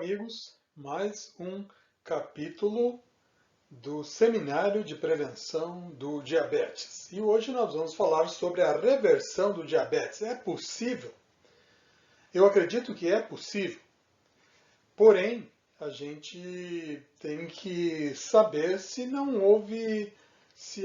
amigos, mais um capítulo do Seminário de Prevenção do Diabetes. E hoje nós vamos falar sobre a reversão do diabetes. É possível? Eu acredito que é possível. Porém, a gente tem que saber se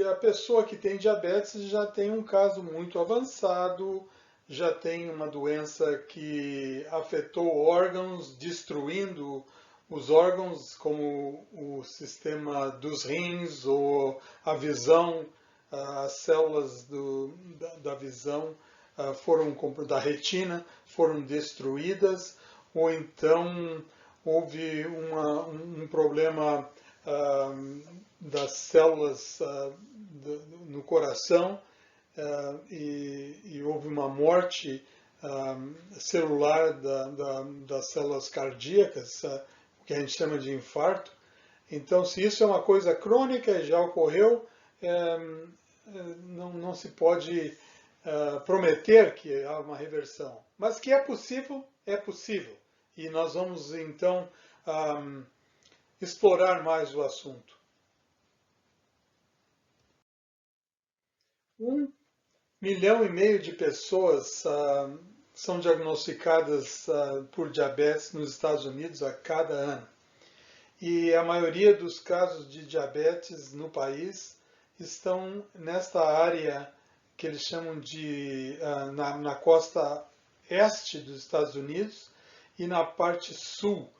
a pessoa que tem diabetes já tem um caso muito avançado, já tem uma doença que afetou órgãos, destruindo os órgãos, como o sistema dos rins ou a visão, as células da visão da retina foram destruídas, ou então houve um problema das células no coração e houve uma morte celular das células cardíacas, o que a gente chama de infarto. Então, se isso é uma coisa crônica e já ocorreu, não se pode prometer que há uma reversão. Mas que é possível, é possível. E nós vamos, então, explorar mais o assunto. 1,5 milhão de pessoas são diagnosticadas por diabetes nos Estados Unidos a cada ano. E a maioria dos casos de diabetes no país estão nesta área que eles chamam de na costa este dos Estados Unidos e na parte sul,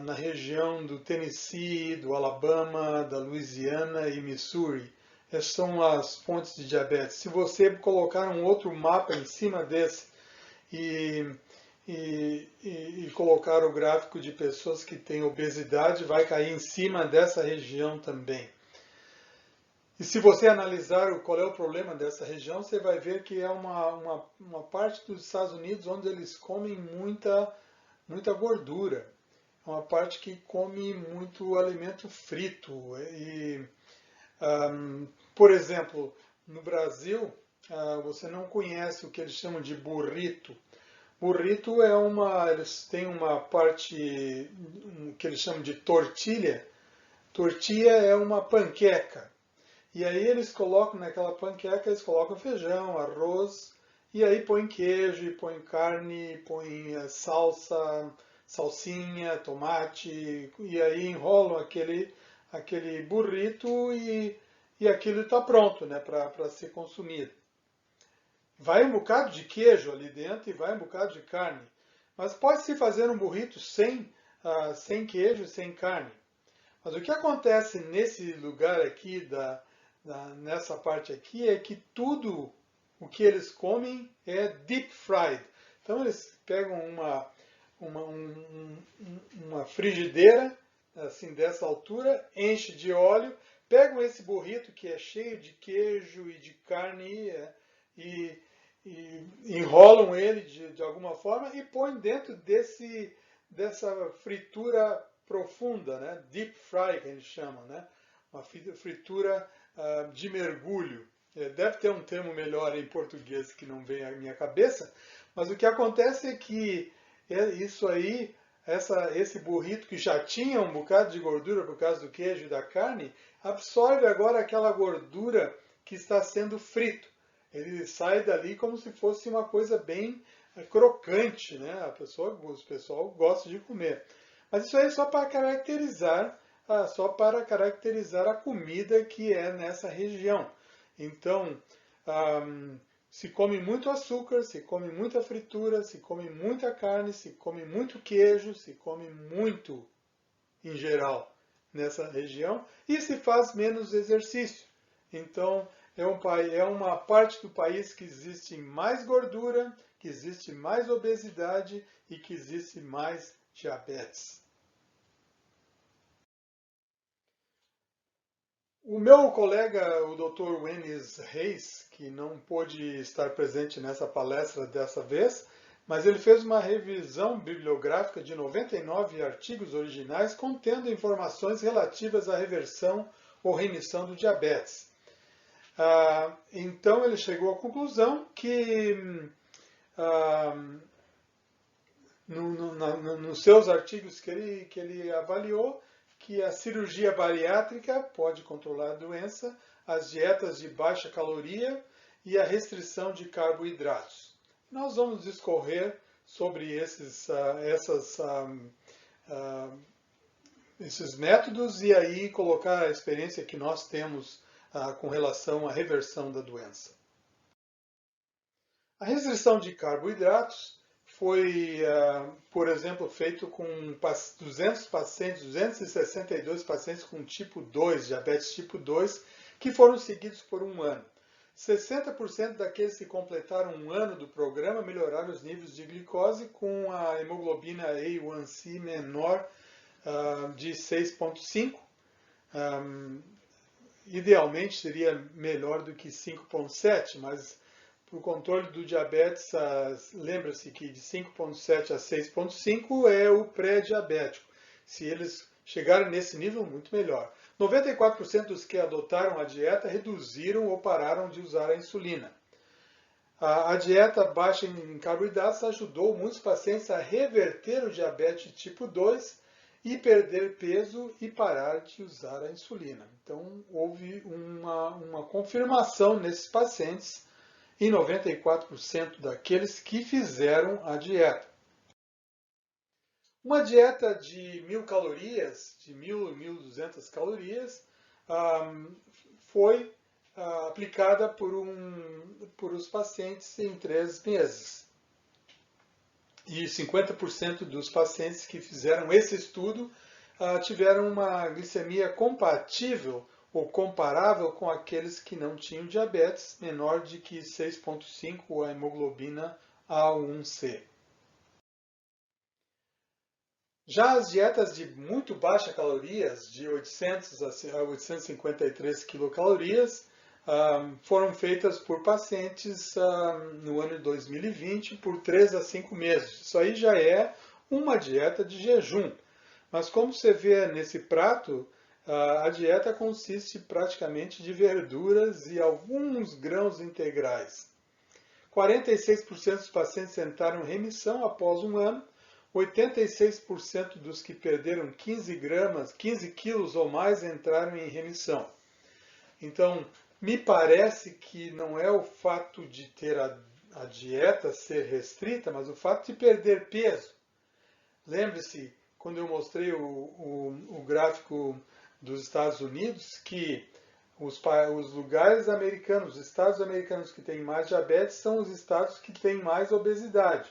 na região do Tennessee, do Alabama, da Louisiana e Missouri. Essas são as fontes de diabetes. Se você colocar um outro mapa em cima desse e colocar o gráfico de pessoas que têm obesidade, vai cair em cima dessa região também. E se você analisar qual é o problema dessa região, você vai ver que é uma parte dos Estados Unidos onde eles comem muita gordura. É uma parte que come muito alimento frito. Por exemplo, no Brasil, você não conhece o que eles chamam de burrito. Burrito eles têm uma parte que eles chamam de tortilha. Tortilha é uma panqueca. E aí eles colocam naquela panqueca, eles colocam feijão, arroz, e aí põe queijo, põe carne, põe salsinha, tomate, e aí enrolam aquele burrito e aquilo está pronto, né, para ser consumido. Vai um bocado de queijo ali dentro e vai um bocado de carne. Mas pode-se fazer um burrito sem queijo, sem carne. Mas o que acontece nesse lugar aqui, nessa parte aqui, é que tudo o que eles comem é deep fried. Então eles pegam uma frigideira, assim, dessa altura, enche de óleo, pegam esse burrito que é cheio de queijo e de carne e enrolam ele de alguma forma e põem dentro dessa fritura profunda, né? Deep fry, que eles chamam, né? Uma fritura de mergulho. Deve ter um termo melhor em português que não vem à minha cabeça, mas o que acontece é que isso aí, esse burrito que já tinha um bocado de gordura por causa do queijo e da carne, absorve agora aquela gordura que está sendo frito. Ele sai dali como se fosse uma coisa bem crocante, né? O pessoal gosta de comer. Mas isso aí é só para caracterizar a comida que é nessa região. Então, se come muito açúcar, se come muita fritura, se come muita carne, se come muito queijo, se come muito, em geral, nessa região, e se faz menos exercício. Então, é uma parte do país que existe mais gordura, que existe mais obesidade e que existe mais diabetes. O meu colega, o Dr. Wenis Reis, que não pôde estar presente nessa palestra dessa vez, mas ele fez uma revisão bibliográfica de 99 artigos originais contendo informações relativas à reversão ou remissão do diabetes. Então ele chegou à conclusão que nos seus artigos que ele avaliou, que a cirurgia bariátrica pode controlar a doença, as dietas de baixa caloria e a restrição de carboidratos. Nós vamos discorrer sobre esses métodos e aí colocar a experiência que nós temos com relação à reversão da doença. A restrição de carboidratos foi, por exemplo, feito com 262 pacientes com tipo 2, diabetes tipo 2, que foram seguidos por um ano. 60% daqueles que completaram um ano do programa melhoraram os níveis de glicose com a hemoglobina A1C menor de 6,5. Idealmente seria melhor do que 5,7, mas para o controle do diabetes, lembra-se que de 5,7 a 6,5 é o pré-diabético. Se eles chegarem nesse nível, muito melhor. 94% dos que adotaram a dieta reduziram ou pararam de usar a insulina. A dieta baixa em carboidratos ajudou muitos pacientes a reverter o diabetes tipo 2 e perder peso e parar de usar a insulina. Então, houve uma confirmação nesses pacientes em 94% daqueles que fizeram a dieta. Uma dieta de 1.000 calorias, de 1.000 a 1.200 calorias, foi aplicada por os pacientes em 3 meses. E 50% dos pacientes que fizeram esse estudo tiveram uma glicemia compatível ou comparável com aqueles que não tinham diabetes, menor de que 6,5 a hemoglobina A1C. Já as dietas de muito baixa calorias, de 800 a 853 quilocalorias, foram feitas por pacientes no ano de 2020 por 3 a 5 meses. Isso aí já é uma dieta de jejum. Mas como você vê nesse prato, a dieta consiste praticamente de verduras e alguns grãos integrais. 46% dos pacientes entraram em remissão após um ano, 86% dos que perderam 15 quilos ou mais entraram em remissão. Então, me parece que não é o fato de ter a dieta ser restrita, mas o fato de perder peso. Lembre-se, quando eu mostrei o gráfico dos Estados Unidos, que os lugares americanos, os estados americanos que têm mais diabetes são os estados que têm mais obesidade.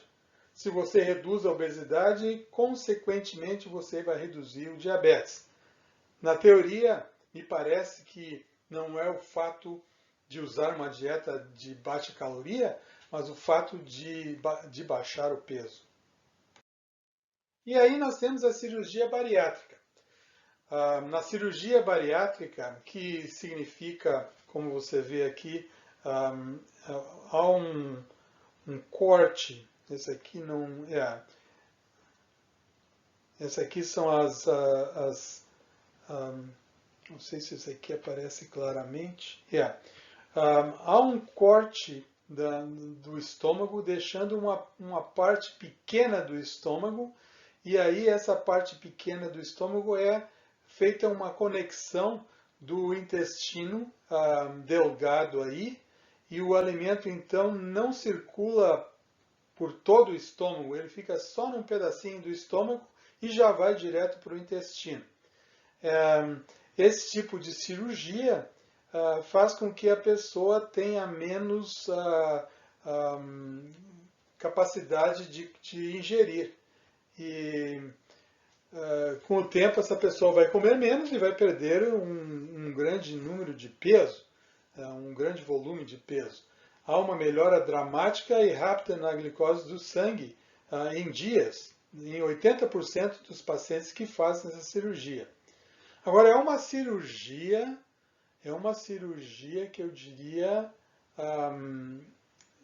Se você reduz a obesidade, consequentemente você vai reduzir o diabetes. Na teoria, me parece que não é o fato de usar uma dieta de baixa caloria, mas o fato de baixar o peso. E aí nós temos a cirurgia bariátrica. Na cirurgia bariátrica, que significa, como você vê aqui, há um corte. Esse aqui não é. Essa aqui são não sei se isso aqui aparece claramente. Há um corte do estômago, deixando uma parte pequena do estômago, e aí essa parte pequena do estômago é feita uma conexão do intestino delgado aí, e o alimento então não circula por todo o estômago, ele fica só num pedacinho do estômago e já vai direto para o intestino. Esse tipo de cirurgia faz com que a pessoa tenha menos capacidade de ingerir. E com o tempo essa pessoa vai comer menos e vai perder um grande número de peso, um grande volume de peso. Há uma melhora dramática e rápida na glicose do sangue em dias, em 80% dos pacientes que fazem essa cirurgia. Agora, é uma cirurgia que eu diria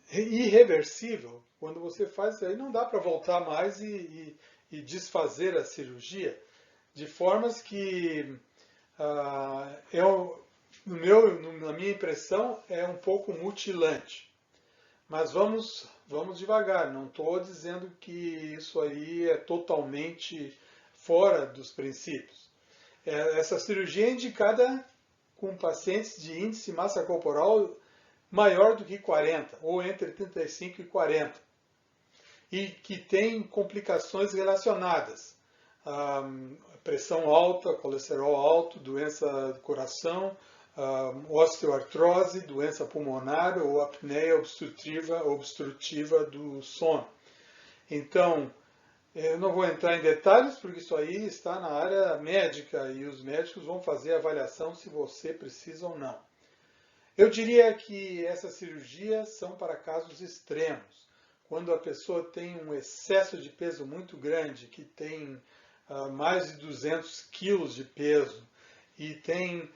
irreversível. Quando você faz isso aí, não dá para voltar mais e desfazer a cirurgia, de formas que, na minha impressão, é um pouco mutilante. Mas vamos devagar, não estou dizendo que isso aí é totalmente fora dos princípios. Essa cirurgia é indicada com pacientes de índice de massa corporal maior do que 40, ou entre 35 e 40, e que tem complicações relacionadas. Pressão alta, colesterol alto, doença do coração, osteoartrose, doença pulmonar ou apneia obstrutiva do sono. Então, eu não vou entrar em detalhes, porque isso aí está na área médica e os médicos vão fazer a avaliação se você precisa ou não. Eu diria que essas cirurgias são para casos extremos. Quando a pessoa tem um excesso de peso muito grande, que tem mais de 200 quilos de peso e tem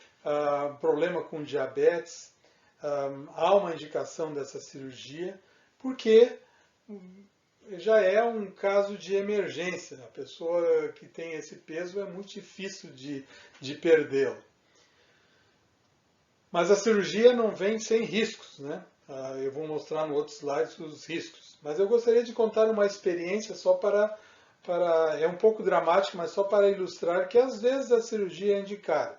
problema com diabetes, há uma indicação dessa cirurgia, porque já é um caso de emergência. A pessoa que tem esse peso é muito difícil de perdê-lo. Mas a cirurgia não vem sem riscos, né? Eu vou mostrar no outro slide os riscos. Mas eu gostaria de contar uma experiência só para é um pouco dramático, mas só para ilustrar que às vezes a cirurgia é indicada.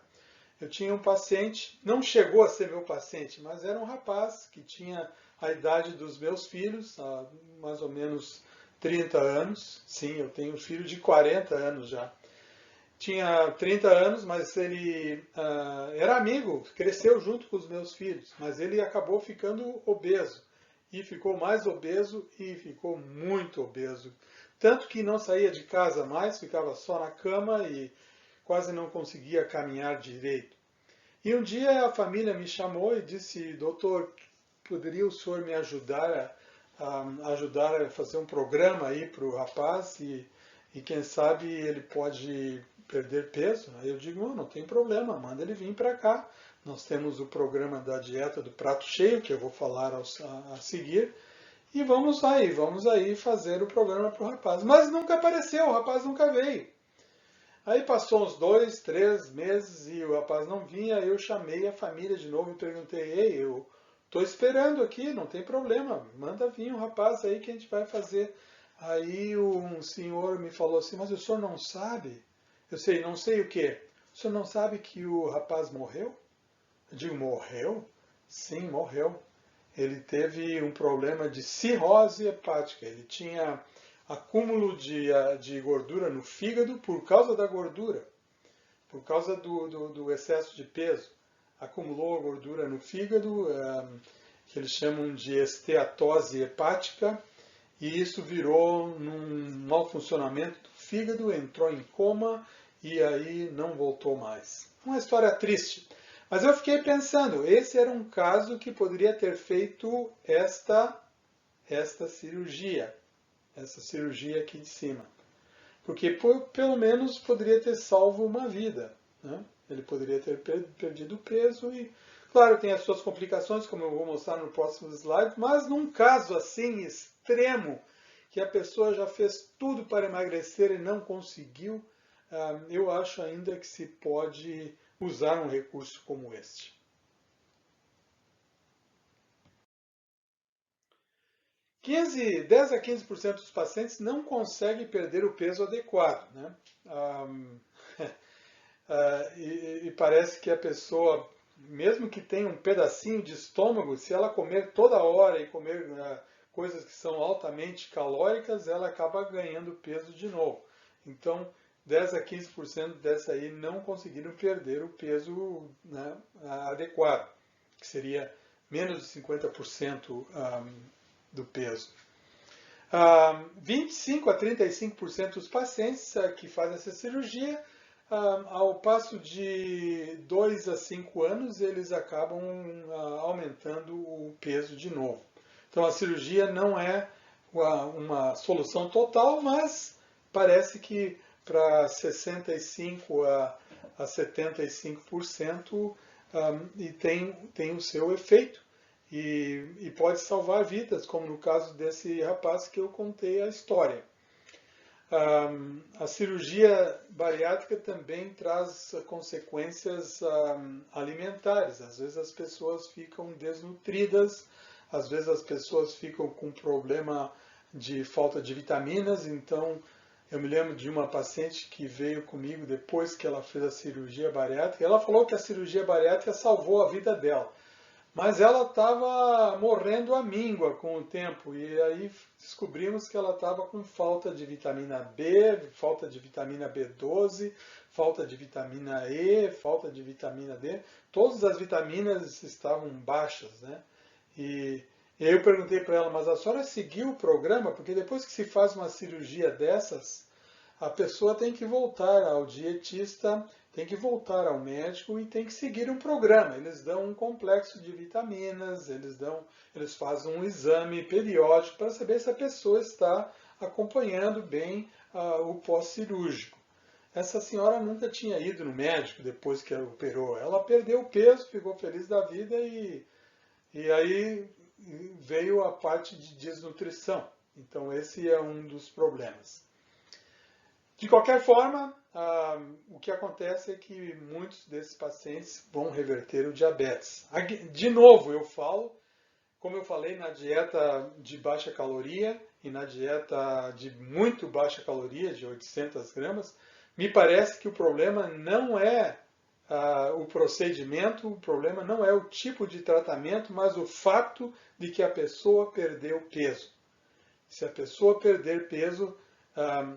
Eu tinha um paciente, não chegou a ser meu paciente, mas era um rapaz que tinha a idade dos meus filhos, mais ou menos 30 anos. Sim, eu tenho um filho de 40 anos já. Tinha 30 anos, mas ele era amigo, cresceu junto com os meus filhos, mas ele acabou ficando obeso. E ficou mais obeso e ficou muito obeso. Tanto que não saía de casa mais, ficava só na cama e quase não conseguia caminhar direito. E um dia a família me chamou e disse: doutor, poderia o senhor me ajudar a fazer um programa aí para o rapaz e quem sabe ele pode perder peso? Aí eu digo: não tem problema, manda ele vir para cá. Nós temos o programa da dieta do prato cheio, que eu vou falar a seguir, e vamos aí fazer o programa para o rapaz. Mas nunca apareceu, o rapaz nunca veio. Aí passou uns 2, 3 meses e o rapaz não vinha. Eu chamei a família de novo e perguntei: ei, eu estou esperando aqui, não tem problema, manda vir um rapaz aí que a gente vai fazer. Aí um senhor me falou assim: mas o senhor não sabe? Eu sei, não sei o quê? O senhor não sabe que o rapaz morreu? Eu digo: morreu? Sim, morreu. Ele teve um problema de cirrose hepática. Ele tinha acúmulo de gordura no fígado por causa da gordura, por causa do excesso de peso. Acumulou gordura no fígado, que eles chamam de esteatose hepática, e isso virou num mau funcionamento do fígado, entrou em coma e aí não voltou mais. Uma história triste. Mas eu fiquei pensando, esse era um caso que poderia ter feito esta cirurgia. Essa cirurgia aqui de cima. Porque pelo menos poderia ter salvo uma vida, né? Ele poderia ter perdido peso e, claro, tem as suas complicações, como eu vou mostrar no próximo slide, mas num caso assim extremo, que a pessoa já fez tudo para emagrecer e não conseguiu, eu acho ainda que se pode usar um recurso como este. 10 a 15% dos pacientes não conseguem perder o peso adequado, né? E parece que a pessoa, mesmo que tenha um pedacinho de estômago, se ela comer toda hora e comer coisas que são altamente calóricas, ela acaba ganhando peso de novo. Então, 10 a 15% dessa aí não conseguiram perder o peso, né, adequado, que seria menos de 50% do peso. 25 a 35% dos pacientes que fazem essa cirurgia, ao passo de 2 a 5 anos, eles acabam aumentando o peso de novo. Então a cirurgia não é uma solução total, mas parece que para 65 a 75% e tem o seu efeito. E pode salvar vidas, como no caso desse rapaz que eu contei a história. A cirurgia bariátrica também traz consequências alimentares. Às vezes as pessoas ficam desnutridas, às vezes as pessoas ficam com problema de falta de vitaminas, então eu me lembro de uma paciente que veio comigo depois que ela fez a cirurgia bariátrica. Ela falou que a cirurgia bariátrica salvou a vida dela, mas ela estava morrendo à míngua com o tempo. E aí descobrimos que ela estava com falta de vitamina B, falta de vitamina B12, falta de vitamina E, falta de vitamina D. Todas as vitaminas estavam baixas, né? E aí eu perguntei para ela, mas a senhora seguiu o programa? Porque depois que se faz uma cirurgia dessas, a pessoa tem que voltar ao dietista, tem que voltar ao médico e tem que seguir um programa. Eles dão um complexo de vitaminas, eles fazem um exame periódico para saber se a pessoa está acompanhando bem o pós-cirúrgico. Essa senhora nunca tinha ido no médico depois que ela operou. Ela perdeu peso, ficou feliz da vida e aí veio a parte de desnutrição. Então esse é um dos problemas. De qualquer forma, o que acontece é que muitos desses pacientes vão reverter o diabetes. De novo, eu falo, como eu falei, na dieta de baixa caloria e na dieta de muito baixa caloria, de 800 gramas, me parece que o problema não é o procedimento, o problema não é o tipo de tratamento, mas o fato de que a pessoa perdeu peso. Se a pessoa perder peso,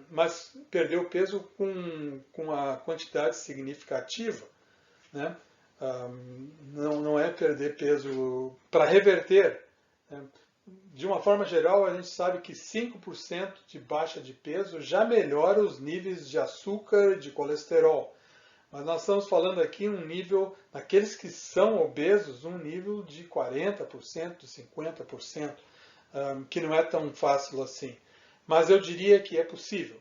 mas perdeu peso com a quantidade significativa, né? Não é perder peso para reverter. Né? De uma forma geral, a gente sabe que 5% de baixa de peso já melhora os níveis de açúcar e de colesterol. Mas nós estamos falando aqui um nível, naqueles que são obesos, um nível de 40%, 50%, que não é tão fácil assim. Mas eu diria que é possível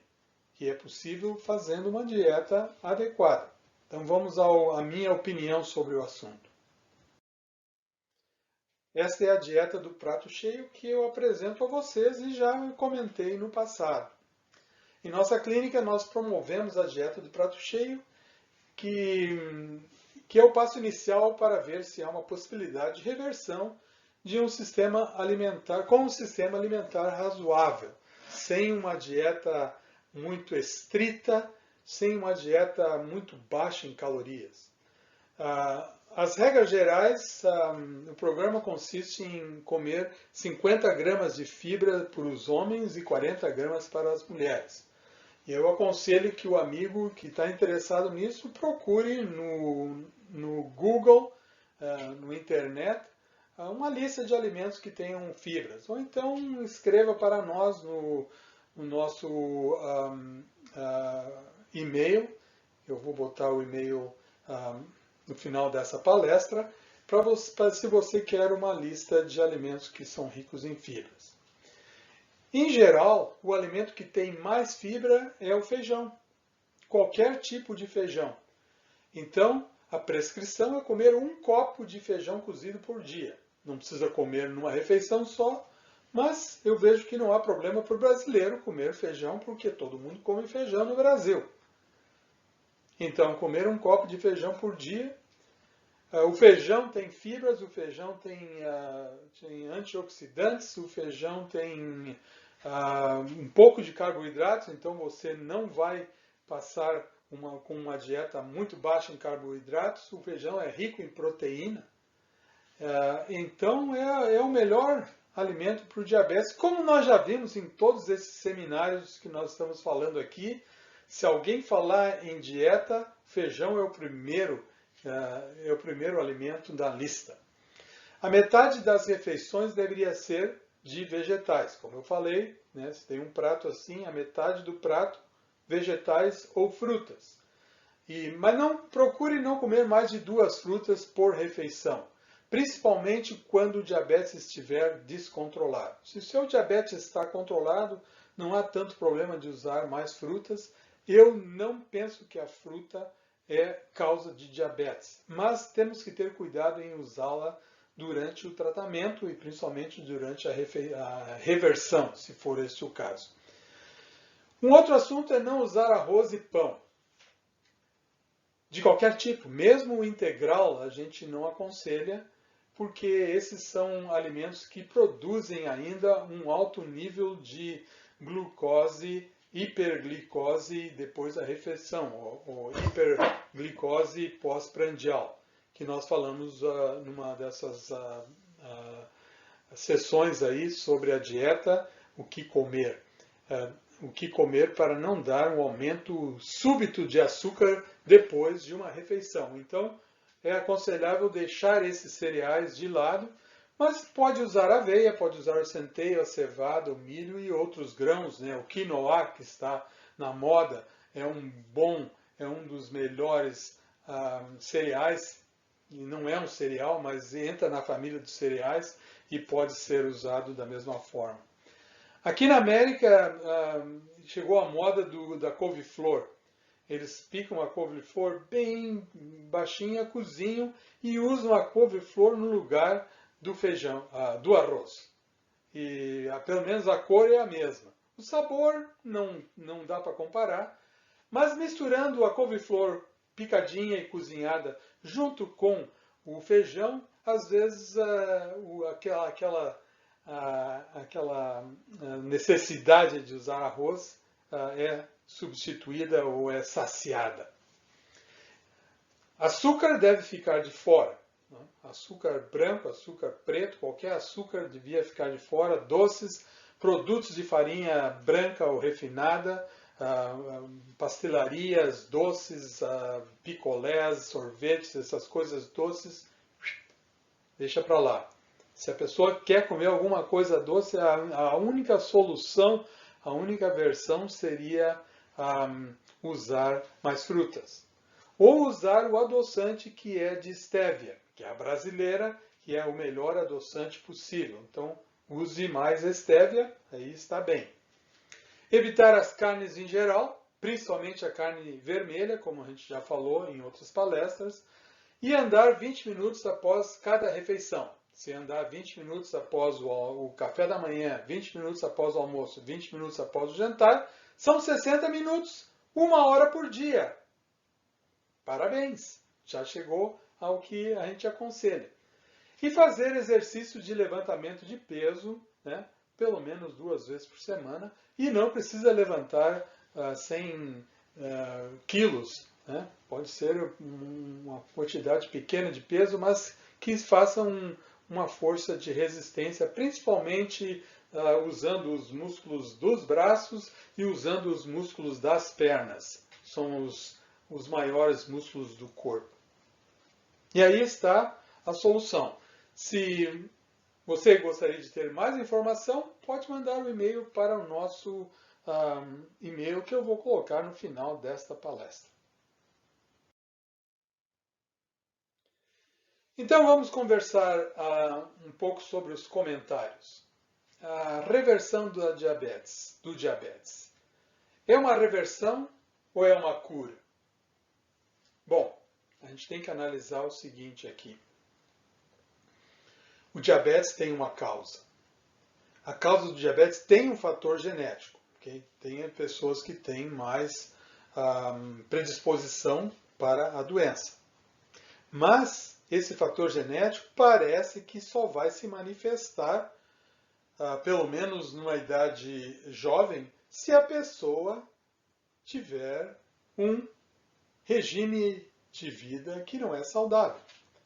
fazendo uma dieta adequada. Então vamos à minha opinião sobre o assunto. Esta é a dieta do prato cheio que eu apresento a vocês e já comentei no passado. Em nossa clínica nós promovemos a dieta do prato cheio, que é o passo inicial para ver se há uma possibilidade de reversão de um sistema alimentar, com um sistema alimentar razoável, sem uma dieta muito estrita, sem uma dieta muito baixa em calorias. As regras gerais, o programa consiste em comer 50 gramas de fibra para os homens e 40 gramas para as mulheres. E eu aconselho que o amigo que está interessado nisso procure no Google, no internet, uma lista de alimentos que tenham fibras. Ou então escreva para nós no nosso e-mail. Eu vou botar o e-mail no final dessa palestra, se você quer uma lista de alimentos que são ricos em fibras. Em geral, o alimento que tem mais fibra é o feijão, qualquer tipo de feijão. Então, a prescrição é comer 1 copo de feijão cozido por dia. Não precisa comer numa refeição só, mas eu vejo que não há problema para o brasileiro comer feijão, porque todo mundo come feijão no Brasil. Então, comer 1 copo de feijão por dia. O feijão tem fibras, o feijão tem antioxidantes, o feijão tem um pouco de carboidratos, então você não vai passar com uma dieta muito baixa em carboidratos. O feijão é rico em proteína, então é o melhor alimento para o diabetes. Como nós já vimos em todos esses seminários que nós estamos falando aqui, se alguém falar em dieta, feijão é o primeiro alimento da lista. A metade das refeições deveria ser de vegetais. Como eu falei, né, se tem um prato assim, a metade do prato, vegetais ou frutas. Mas procure não comer mais de 2 frutas por refeição, principalmente quando o diabetes estiver descontrolado. Se o seu diabetes está controlado, não há tanto problema de usar mais frutas. Eu não penso que a fruta é causa de diabetes, mas temos que ter cuidado em usá-la durante o tratamento e principalmente durante a reversão, se for esse o caso. Um outro assunto é não usar arroz e pão. De qualquer tipo, mesmo o integral, a gente não aconselha, porque esses são alimentos que produzem ainda um alto nível de glucose, hiperglicose depois da refeição, ou hiperglicose pós-prandial, que nós falamos numa dessas sessões aí sobre a dieta, o que comer. O que comer para não dar um aumento súbito de açúcar depois de uma refeição. Então, é aconselhável deixar esses cereais de lado, mas pode usar aveia, pode usar a centeio, a cevada, o milho e outros grãos, né? O quinoa, que está na moda, é um dos melhores cereais, e não é um cereal, mas entra na família dos cereais e pode ser usado da mesma forma. Aqui na América chegou a moda da couve-flor. Eles picam a couve-flor bem baixinha, cozinham e usam a couve-flor no lugar do feijão, do arroz. E pelo menos a cor é a mesma. O sabor não dá para comparar, mas misturando a couve-flor picadinha e cozinhada junto com o feijão, às vezes aquela necessidade de usar arroz é substituída ou é saciada. Açúcar deve ficar de fora. Açúcar branco, açúcar preto, qualquer açúcar devia ficar de fora. Doces, produtos de farinha branca ou refinada, pastelarias, doces, picolés, sorvetes, essas coisas doces, deixa para lá. Se a pessoa quer comer alguma coisa doce, a única solução, a única versão seria usar mais frutas. Ou usar o adoçante que é de stevia, que é a brasileira, que é o melhor adoçante possível. Então, use mais stevia, aí está bem. Evitar as carnes em geral, principalmente a carne vermelha, como a gente já falou em outras palestras, e andar 20 minutos após cada refeição. Se andar 20 minutos após o café da manhã, 20 minutos após o almoço, 20 minutos após o jantar, são 60 minutos, 1 hora por dia. Parabéns! Já chegou ao que a gente aconselha. E fazer exercício de levantamento de peso, né, pelo menos 2 vezes por semana, e não precisa levantar 100 quilos. Né? Pode ser uma quantidade pequena de peso, mas que faça uma força de resistência, principalmente usando os músculos dos braços e usando os músculos das pernas. São os maiores músculos do corpo. E aí está a solução. Se você gostaria de ter mais informação, pode mandar um e-mail para o nosso e-mail que eu vou colocar no final desta palestra. Então vamos conversar um pouco sobre os comentários. A reversão do diabetes. É uma reversão ou é uma cura? Bom, a gente tem que analisar o seguinte aqui. O diabetes tem uma causa. A causa do diabetes tem um fator genético. Okay? Tem pessoas que têm mais predisposição para a doença. Mas esse fator genético parece que só vai se manifestar, pelo menos numa idade jovem, se a pessoa tiver um regime de vida que não é saudável.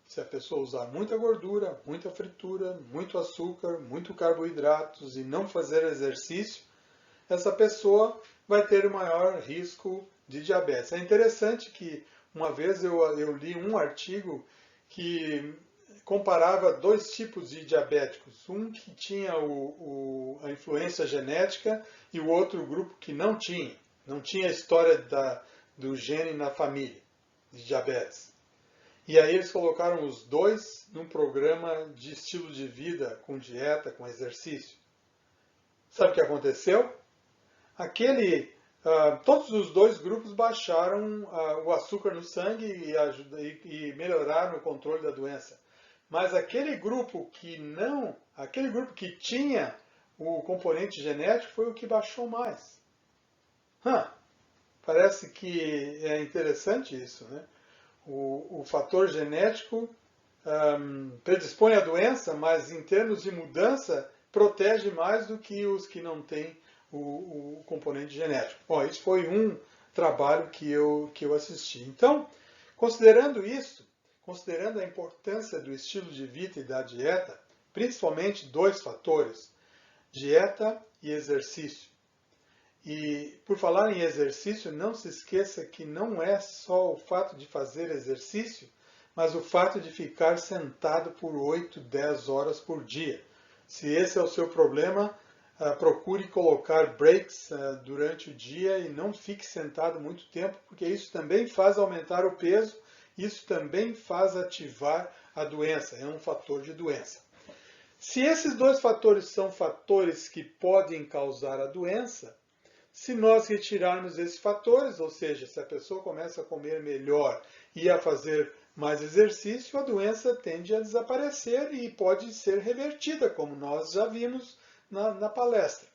Se a pessoa usar muita gordura, muita fritura, muito açúcar, muito carboidratos e não fazer exercício, essa pessoa vai ter o maior risco de diabetes. É interessante que uma vez eu li um artigo que comparava 2 tipos de diabéticos. Um que tinha a influência genética e o outro grupo que não tinha. Não tinha a história do gene na família de diabetes. E aí eles colocaram os dois num programa de estilo de vida, com dieta, com exercício. Sabe o que aconteceu? Todos os 2 grupos baixaram o açúcar no sangue e melhoraram o controle da doença. Mas aquele grupo que tinha o componente genético foi o que baixou mais. Parece que é interessante isso, né? O fator genético predispõe à doença, mas em termos de mudança, protege mais do que os que não têm o componente genético. Bom, isso foi um trabalho que eu assisti. Então, considerando isso, considerando a importância do estilo de vida e da dieta, principalmente dois fatores, dieta e exercício. E por falar em exercício, não se esqueça que não é só o fato de fazer exercício, mas o fato de ficar sentado por 8, 10 horas por dia. Se esse é o seu problema, procure colocar breaks durante o dia e não fique sentado muito tempo, porque isso também faz aumentar o peso, isso também faz ativar a doença, é um fator de doença. Se esses dois fatores são fatores que podem causar a doença, se nós retirarmos esses fatores, ou seja, se a pessoa começa a comer melhor e a fazer mais exercício, a doença tende a desaparecer e pode ser revertida, como nós já vimos na palestra.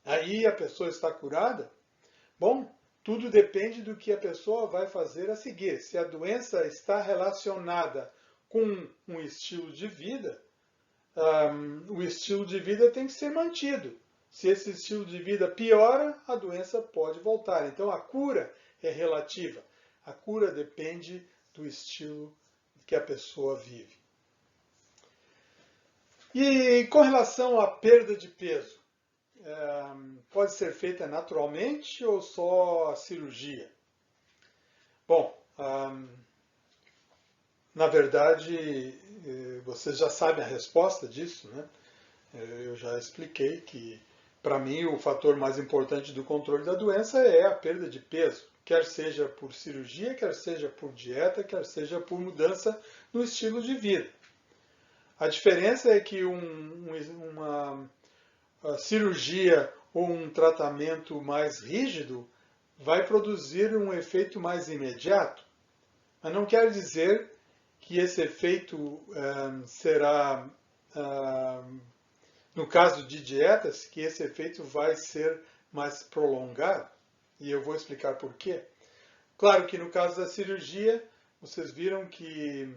Aí a pessoa está curada? Bom, tudo depende do que a pessoa vai fazer a seguir. Se a doença está relacionada com um estilo de vida, o estilo de vida tem que ser mantido. Se esse estilo de vida piora, a doença pode voltar. Então a cura é relativa. A cura depende do estilo que a pessoa vive. E com relação à perda de peso, pode ser feita naturalmente ou só a cirurgia? Bom, na verdade, vocês já sabem a resposta disso, né? Eu já expliquei que, para mim, o fator mais importante do controle da doença é a perda de peso, quer seja por cirurgia, quer seja por dieta, quer seja por mudança no estilo de vida. A diferença é que uma cirurgia ou um tratamento mais rígido vai produzir um efeito mais imediato, mas não quer dizer que esse efeito será, no caso de dietas, que esse efeito vai ser mais prolongado. E eu vou explicar por quê. Claro que no caso da cirurgia, vocês viram que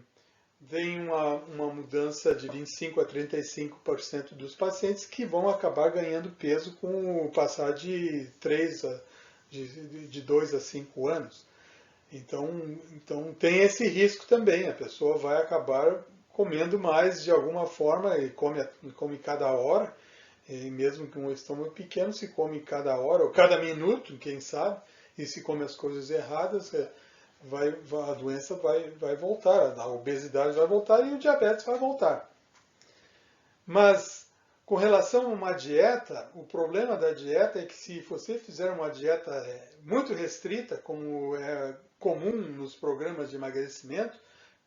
vem uma mudança de 25% a 35% dos pacientes que vão acabar ganhando peso com o passar de 2 a 5 anos. Então tem esse risco também, a pessoa vai acabar comendo mais de alguma forma e come cada hora, e mesmo com um estômago pequeno, se come cada hora, ou cada minuto, quem sabe, e se come as coisas erradas, a doença vai voltar, a obesidade vai voltar e o diabetes vai voltar. Mas, com relação a uma dieta, o problema da dieta é que se você fizer uma dieta muito restrita, como é comum nos programas de emagrecimento,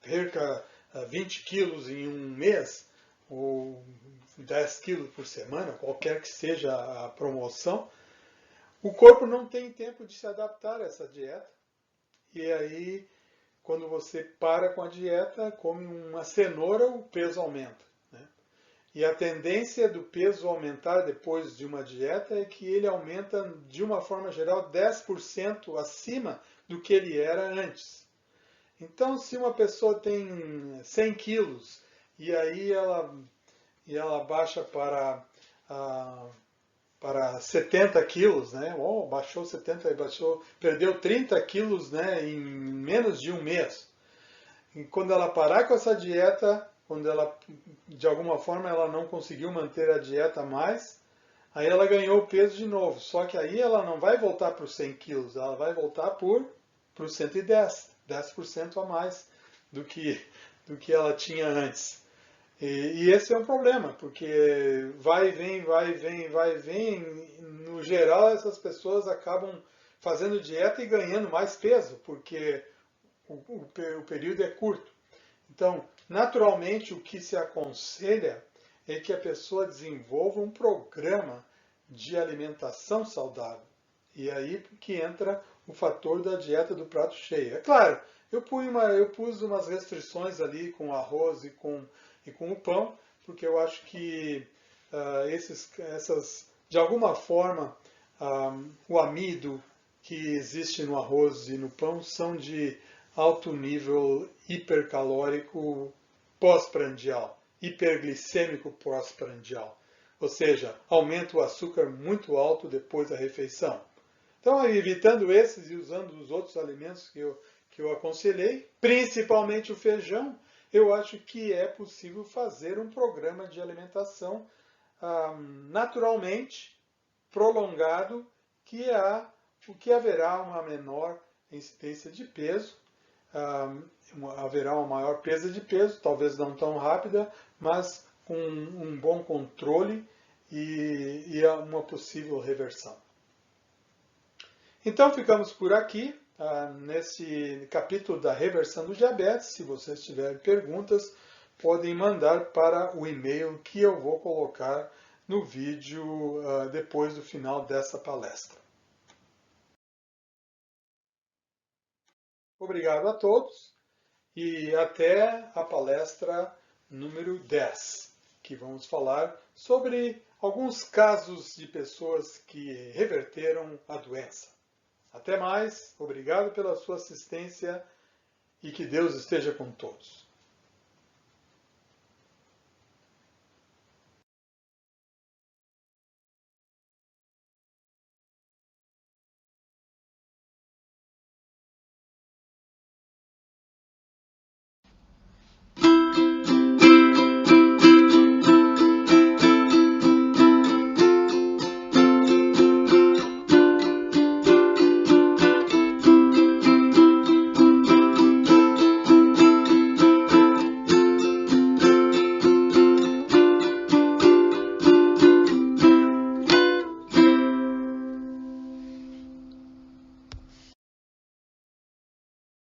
perca 20 quilos em um mês, ou 10 quilos por semana, qualquer que seja a promoção, o corpo não tem tempo de se adaptar a essa dieta. E aí, quando você para com a dieta, come uma cenoura, o peso aumenta. Né? E a tendência do peso aumentar depois de uma dieta é que ele aumenta, de uma forma geral, 10% acima do que ele era antes. Então, se uma pessoa tem 100 quilos e aí ela baixa para 70 quilos, né? Baixou 70, perdeu 30 quilos, né, em menos de um mês. E quando ela parar com essa dieta, quando ela, de alguma forma, ela não conseguiu manter a dieta mais, aí ela ganhou peso de novo. Só que aí ela não vai voltar para os 100 quilos, ela vai voltar para os 110, 10% a mais do que ela tinha antes. E esse é um problema, porque vai e vem, vai e vem, vai e vem. No geral, essas pessoas acabam fazendo dieta e ganhando mais peso, porque o período é curto. Então, naturalmente, o que se aconselha é que a pessoa desenvolva um programa de alimentação saudável. E aí que entra o fator da dieta do prato cheio. É claro, eu pus umas restrições ali com o arroz e com o pão, porque eu acho que de alguma forma, o amido que existe no arroz e no pão são de alto nível hipercalórico pós-prandial, hiperglicêmico pós-prandial, ou seja, aumenta o açúcar muito alto depois da refeição. Então, evitando esses e usando os outros alimentos que eu aconselhei, principalmente o feijão, eu acho que é possível fazer um programa de alimentação naturalmente prolongado, o que haverá uma menor incidência de peso, haverá uma maior perda de peso, talvez não tão rápida, mas com um bom controle e uma possível reversão. Então ficamos por aqui, nesse capítulo da reversão do diabetes. Se vocês tiverem perguntas, podem mandar para o e-mail que eu vou colocar no vídeo depois do final dessa palestra. Obrigado a todos e até a palestra número 10, que vamos falar sobre alguns casos de pessoas que reverteram a doença. Até mais, obrigado pela sua assistência e que Deus esteja com todos.